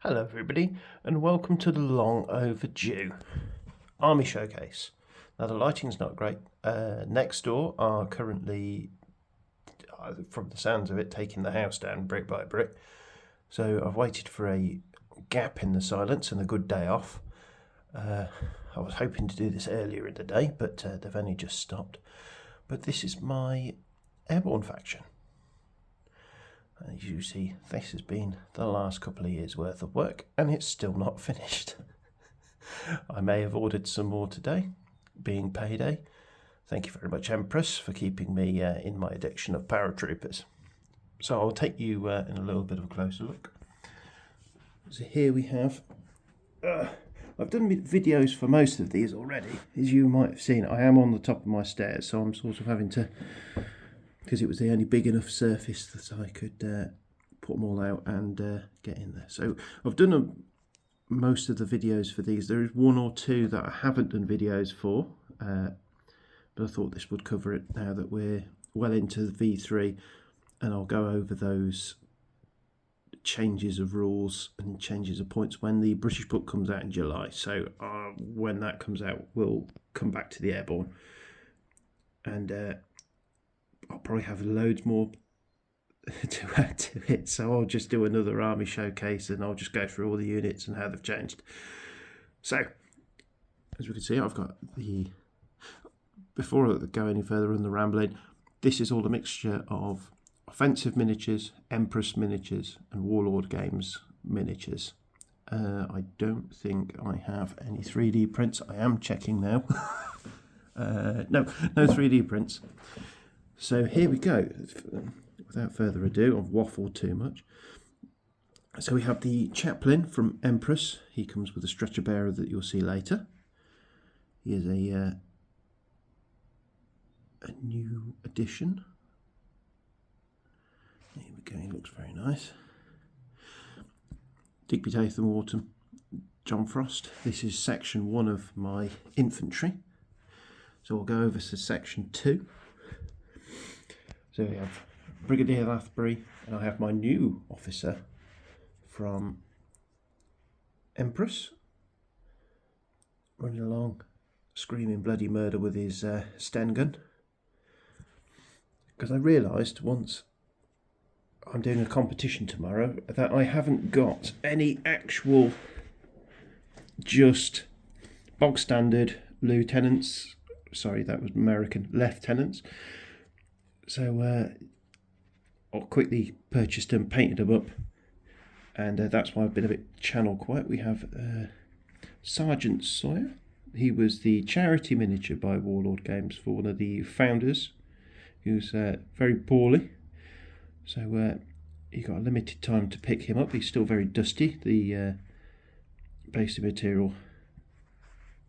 Hello everybody and welcome to the long overdue Army Showcase. Now the lighting's not great. Next door are currently, from the sounds of it, taking the house down brick by brick. So I've waited for a gap in the silence and a good day off. I was hoping to do this earlier in the day, but they've only just stopped. But this is my Airborne faction. As you see, this has been the last couple of years' worth of work, and it's still not finished. I may have ordered some more today, being payday. Thank you very much, Empress, for keeping me in my addiction of paratroopers. So I'll take you in a little bit of a closer look. So here we have... I've done videos for most of these already. As you might have seen, I am on the top of my stairs, so I'm sort of having to... because it was the only big enough surface that I could put them all out and get in there. So I've done most of the videos for these. There is one or two that I haven't done videos for, but I thought this would cover it now that we're well into the V3, and I'll go over those changes of rules and changes of points when the British book comes out in July. So when that comes out, we'll come back to the Airborne, and I'll probably have loads more to add to it, so I'll just do another Army Showcase and I'll just go through all the units and how they've changed. So, as we can see, I've got the... Before I go any further on the rambling, this is all a mixture of offensive miniatures, Empress miniatures and Warlord Games miniatures. I don't think I have any 3D prints. I am checking now. No 3D prints. So here we go. Without further ado, I've waffled too much. So we have the chaplain from Empress. He comes with a stretcher bearer that you'll see later. He is a new addition. Here we go, he looks very nice. Digby Tatham Wharton, John Frost. This is section 1 of my infantry. So we'll go over to section 2. So we have Brigadier Lathbury, and I have my new officer from Empress running along, screaming bloody murder with his Sten gun. Because I realised once I'm doing a competition tomorrow that I haven't got any actual just bog standard lieutenants. Sorry, that was American lieutenants. So I quickly purchased them, painted them up, and that's why I've been a bit channel quiet. We have Sergeant Sawyer. He was the charity miniature by Warlord Games for one of the founders, who's very poorly. So you got a limited time to pick him up. He's still very dusty. The basic material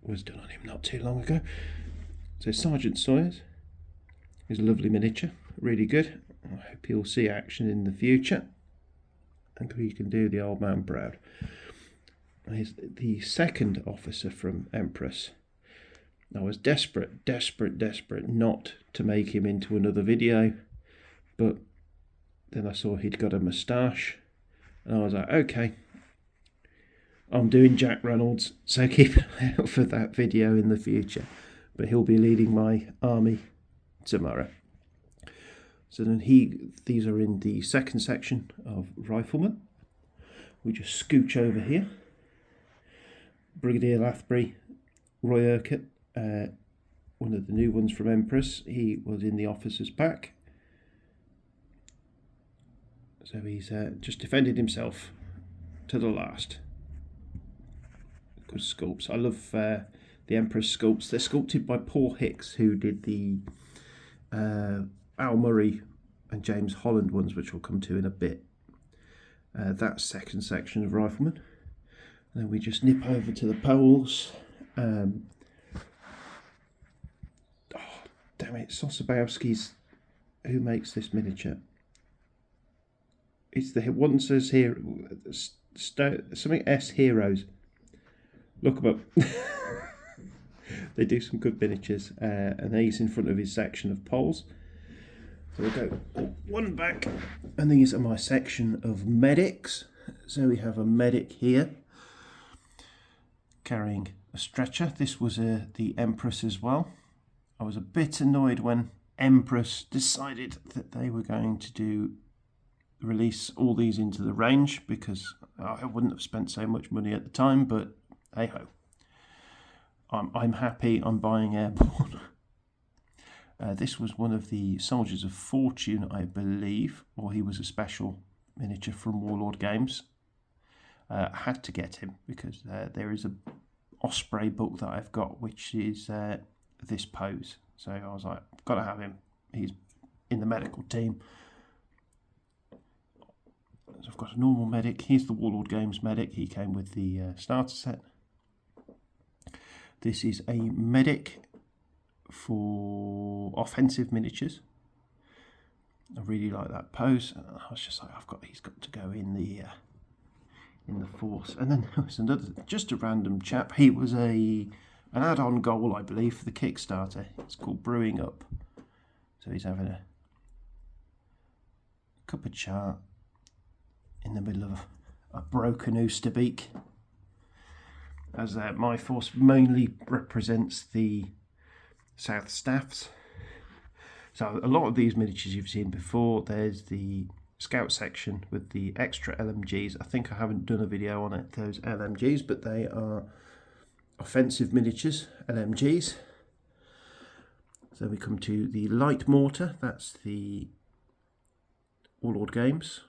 was done on him not too long ago. So Sergeant Sawyer's is a lovely miniature, really good. I hope he'll see action in the future and he can do the old man proud. He's the second officer from Empress. I was desperate not to make him into another video, but then I saw he'd got a moustache and I was like, okay, I'm doing Jack Reynolds, so keep an eye out for that video in the future. But he'll be leading my army tomorrow. So then these are in the second section of Riflemen. We just scooch over here. Brigadier Lathbury, Roy Urquhart, one of the new ones from Empress. He was in the officer's pack. So he's just defended himself to the last. Good sculpts. I love the Empress sculpts. They're sculpted by Paul Hicks, who did the Al Murray and James Holland ones, which we'll come to in a bit. That's second section of Riflemen. And then we just nip over to the poles. Oh, damn it, Sosabowski's who makes this miniature. It's the one says here something S Heroes. Look them up. They do some good miniatures, and he's in front of his section of poles. So we'll go one back, and these are my section of medics. So we have a medic here carrying a stretcher. This was the Empress as well. I was a bit annoyed when Empress decided that they were going to release all these into the range, because I wouldn't have spent so much money at the time, but hey ho. I'm happy I'm buying Airborne. This was one of the Soldiers of Fortune, I believe, or he was a special miniature from Warlord Games. I had to get him because there is a Osprey book that I've got which is this pose. So I was like, got to have him. He's in the medical team. So I've got a normal medic. He's the Warlord Games medic. He came with the starter set. This is a medic for offensive miniatures. I really like that pose. I was just like, he's got to go in the force. And then there was another, just a random chap. He was an add-on goal, I believe, for the Kickstarter. It's called Brewing Up. So he's having a cup of char in the middle of a broken Oosterbeek. As my force mainly represents the South Staffs. So a lot of these miniatures you've seen before. There's the Scout section with the extra LMGs. I think I haven't done a video on it, those LMGs, but they are offensive miniatures, LMGs. So we come to the light mortar. That's the Warlord Games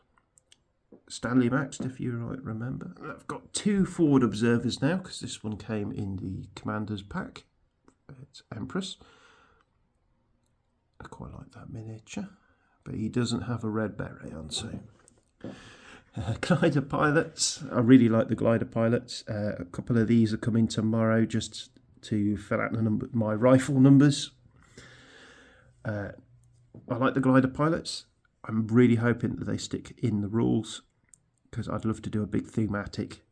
Stanley Maxed, if you right remember. I've got 2 forward observers now because this one came in the Commander's pack. It's Empress. I quite like that miniature, but he doesn't have a red beret on. So glider pilots. I really like the glider pilots. A couple of these are coming tomorrow just to fill out my rifle numbers. I like the glider pilots. I'm really hoping that they stick in the rules, because I'd love to do a big thematic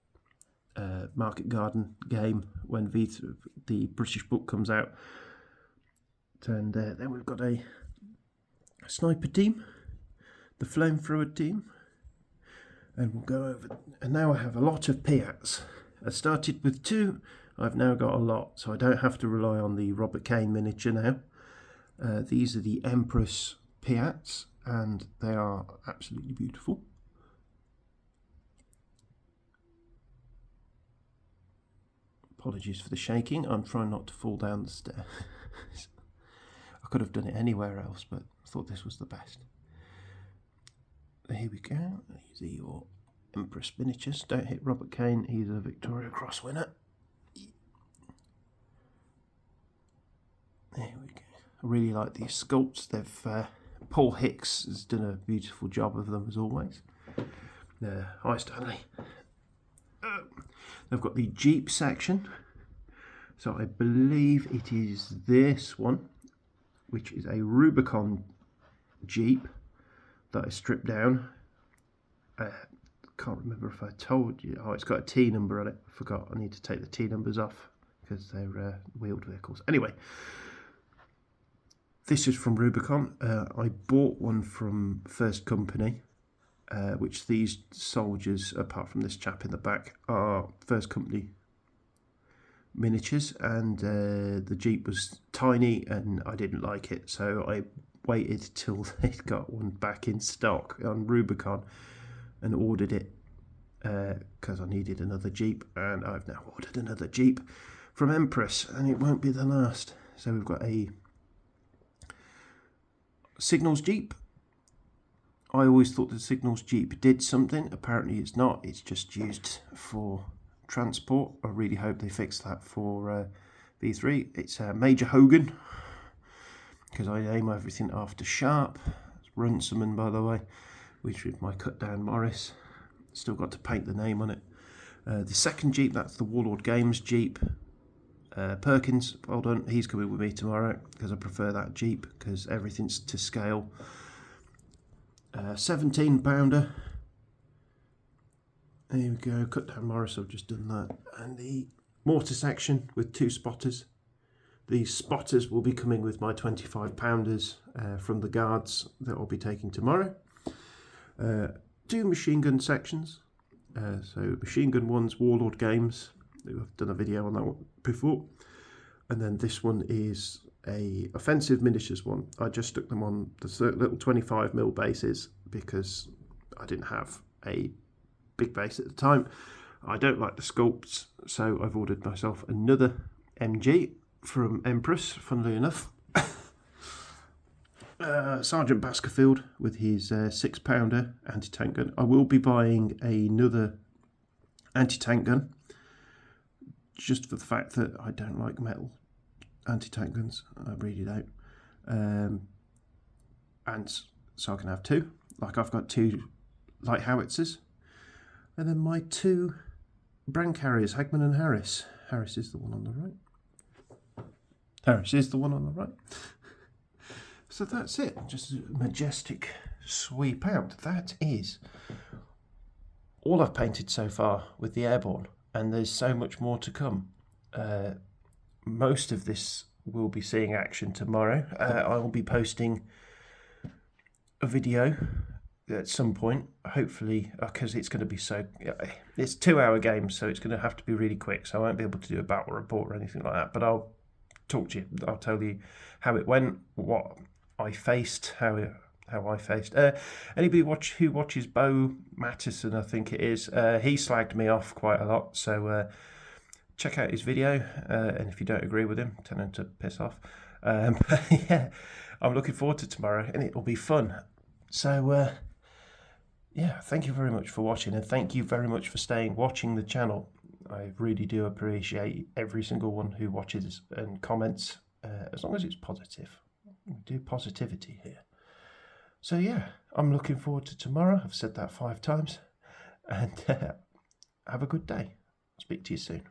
market garden game when the British book comes out. And then we've got a sniper team, the flamethrower team, and we'll go over. And now I have a lot of Piats. I started with 2, I've now got a lot, so I don't have to rely on the Robert Kane miniature now. These are the Empress Piats, and they are absolutely beautiful. Apologies for the shaking. I'm trying not to fall down the stairs. I could have done it anywhere else, but I thought this was the best. Here we go. These are your Empress miniatures. Don't hit Robert Kane. He's a Victoria Cross winner. There we go. I really like these sculpts. Paul Hicks has done a beautiful job of them as always. Hi Stanley. They've got the Jeep section. So I believe it is this one, which is a Rubicon Jeep that I stripped down. Can't remember if I told you. Oh, it's got a T number on it. I forgot. I need to take the T numbers off because they're wheeled vehicles. Anyway, this is from Rubicon. I bought one from First Company, which these soldiers, apart from this chap in the back, are First Company miniatures, and the Jeep was tiny and I didn't like it, so I waited till they got one back in stock on Rubicon and ordered it because I needed another Jeep, and I've now ordered another Jeep from Empress, and it won't be the last. So we've got a Signals Jeep. I always thought the Signals Jeep did something. Apparently it's not. It's just used for transport. I really hope they fix that for V3. It's Major Hogan, because I aim everything after sharp. It's Runciman, by the way, which is my cut down Morris. Still got to paint the name on it. The second Jeep, that's the Warlord Games Jeep. Perkins, well done. He's coming with me tomorrow because I prefer that Jeep because everything's to scale. 17 pounder. There we go, cut down Morris, I've just done that. And the mortar section with 2 spotters. These spotters will be coming with my 25 pounders from the guards that I'll be taking tomorrow. 2 machine gun sections. So Machine Gun One's Warlord Games. I've done a video on that one before. And then this one is a offensive miniatures one. I just stuck them on the little 25mm bases because I didn't have a big base at the time. I don't like the sculpts, so I've ordered myself another MG from Empress, funnily enough. Sergeant Baskerville with his 6-pounder anti-tank gun. I will be buying another anti-tank gun, just for the fact that I don't like metal anti-tank guns. I really don't. And so I can have two. Like, I've got 2 light howitzers, and then my 2 brand carriers, Hagman and Harris. Harris is the one on the right. Harris is the one on the right. So that's it. Just a majestic sweep out. That is all I've painted so far with the Airborne, and there's so much more to come. Most of this will be seeing action tomorrow. I will be posting a video at some point, hopefully, because it's going to be it's 2-hour games, so it's going to have to be really quick, so I won't be able to do a battle report or anything like that, but I'll talk to you. I'll tell you how it went, what I faced, how I faced. Anybody who watches Bo Mattison, I think it is, he slagged me off quite a lot, so check out his video, and if you don't agree with him, tell him to piss off. But yeah, I'm looking forward to tomorrow, and it'll be fun. So yeah, thank you very much for watching, and thank you very much for watching the channel. I really do appreciate every single one who watches and comments, as long as it's positive. We do positivity here. So yeah, I'm looking forward to tomorrow. I've said that 5 times. And have a good day. Speak to you soon.